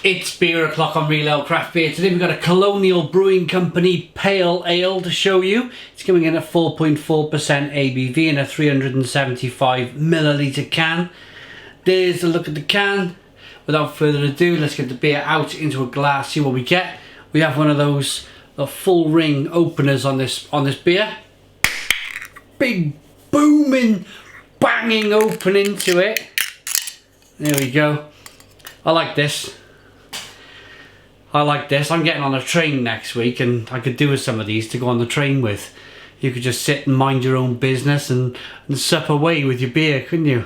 It's beer o'clock on Real Ale Craft Beer. Today we've got a Colonial Brewing Company Pale Ale to show you. It's coming in at 4.4% ABV in a 375 milliliter can. There's a look at the can. Without further ado, let's get the beer out into a glass, see what we get. We have one of those full ring openers on this beer. Big booming, banging open into it. There we go. I like this. I'm getting on a train next week and I could do with some of these to go on the train with. You could just sit and mind your own business and sup away with your beer, couldn't you?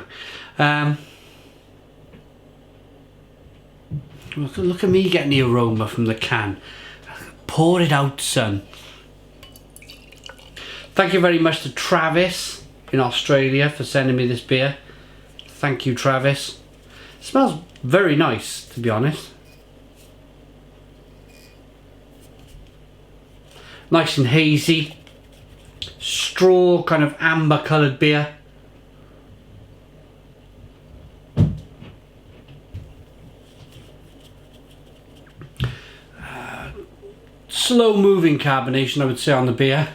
Look at me getting the aroma from the can. Pour it out, son. Thank you very much to Travis in Australia for sending me this beer. Thank you, Travis. It smells very nice, to be honest. Nice and hazy, straw, kind of amber coloured beer. Slow moving carbonation, I would say, on the beer.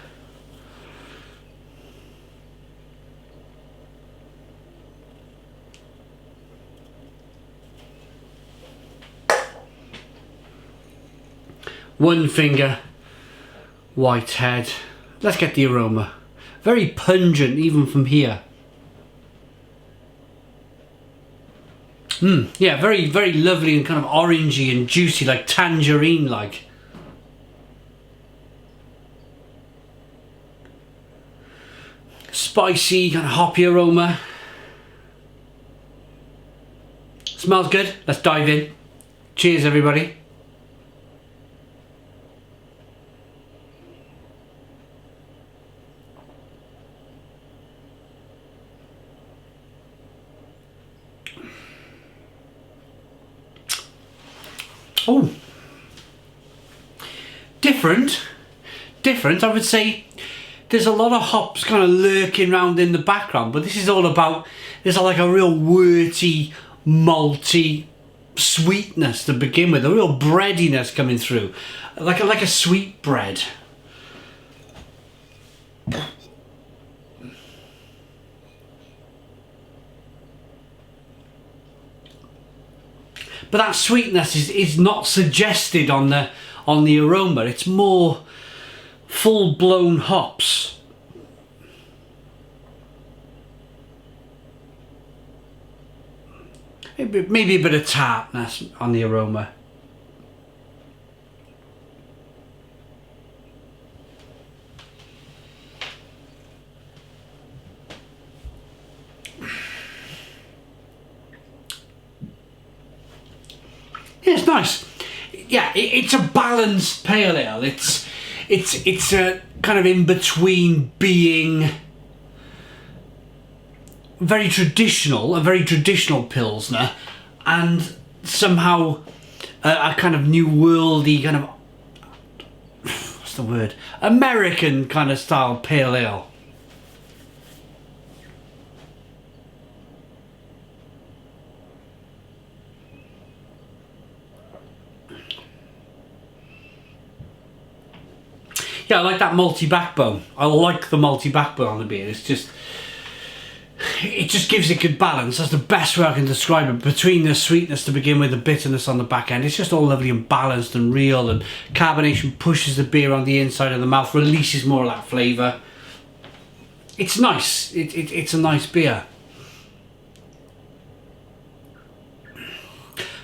One finger. White head. Let's get the aroma. Very pungent even from here. Yeah, very, very lovely and kind of orangey and juicy, like tangerine like. Spicy, kind of hoppy aroma. Smells good. Let's dive in. Cheers, everybody. Oh, different, I would say. There's a lot of hops kind of lurking around in the background, but this is all about, there's like a real worty, malty sweetness to begin with, a real breadiness coming through, like a sweet bread. But that sweetness is not suggested on the aroma. It's more full-blown hops. Maybe a bit of tartness on the aroma. Yeah, it's nice. Yeah, it's a balanced pale ale. It's a kind of in between being very traditional, a very traditional pilsner, and somehow a kind of new worldy kind of, what's the word? American kind of style pale ale. Yeah, I like that malty backbone. I like the malty backbone on the beer. It just gives it good balance. That's the best way I can describe it. Between the sweetness to begin with, the bitterness on the back end. It's just all lovely and balanced and real, and carbonation pushes the beer on the inside of the mouth, releases more of that flavour. It's nice. It's a nice beer.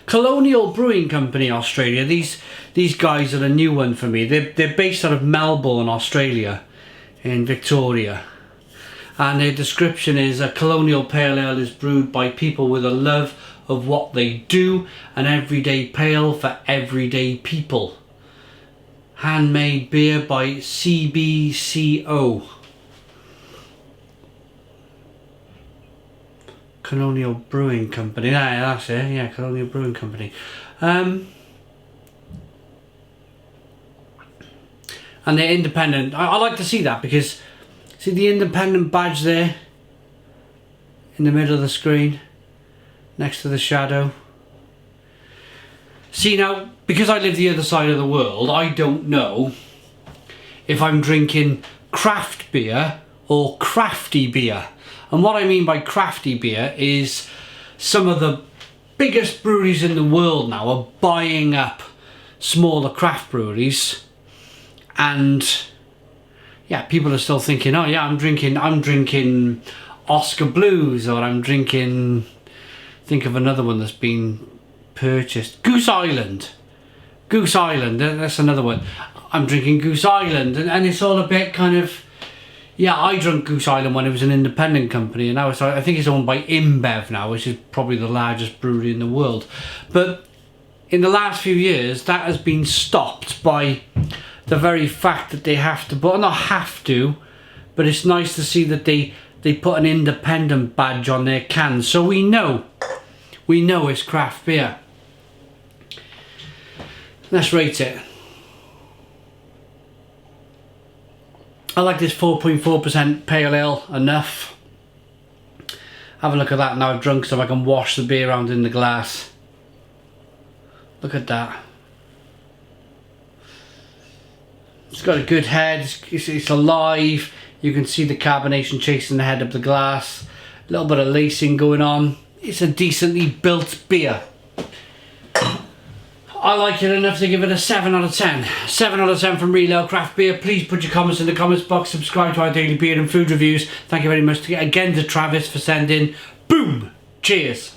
Colonial Brewing Company, Australia. These guys are a new one for me. They're based out of Melbourne, Australia, in Victoria. And their description is: a colonial pale ale is brewed by people with a love of what they do, an everyday pale for everyday people. Handmade beer by CBCO. Colonial Brewing Company. Yeah, that's it. Yeah, Colonial Brewing Company. And they're independent. I like to see that, because see the independent badge there in the middle of the screen next to the shadow. See now, because I live the other side of the world, I don't know if I'm drinking craft beer or crafty beer. And what I mean by crafty beer is some of the biggest breweries in the world now are buying up smaller craft breweries, and yeah, people are still thinking, oh yeah, I'm drinking Oscar Blues, or I'm drinking, think of another one that's been purchased, Goose Island, that's another one. I'm drinking Goose Island, and it's all a bit kind of, yeah, I drank Goose Island when it was an independent company, and now I think it's owned by InBev now, which is probably the largest brewery in the world. But in the last few years, that has been stopped by the very fact that they have to, but not have to, but it's nice to see that they put an independent badge on their cans, so we know it's craft beer. Let's rate it. I like this 4.4% pale ale enough. Have a look at that now I've drunk, so I can wash the beer around in the glass. Look at that. It's got a good head, it's alive. You can see the carbonation chasing the head up the glass. A little bit of lacing going on. It's a decently built beer. I like it enough to give it a 7 out of 10. 7 out of 10 from Real Ale Craft Beer. Please put your comments in the comments box. Subscribe to our daily beer and food reviews. Thank you very much again to Travis for sending. Boom! Cheers!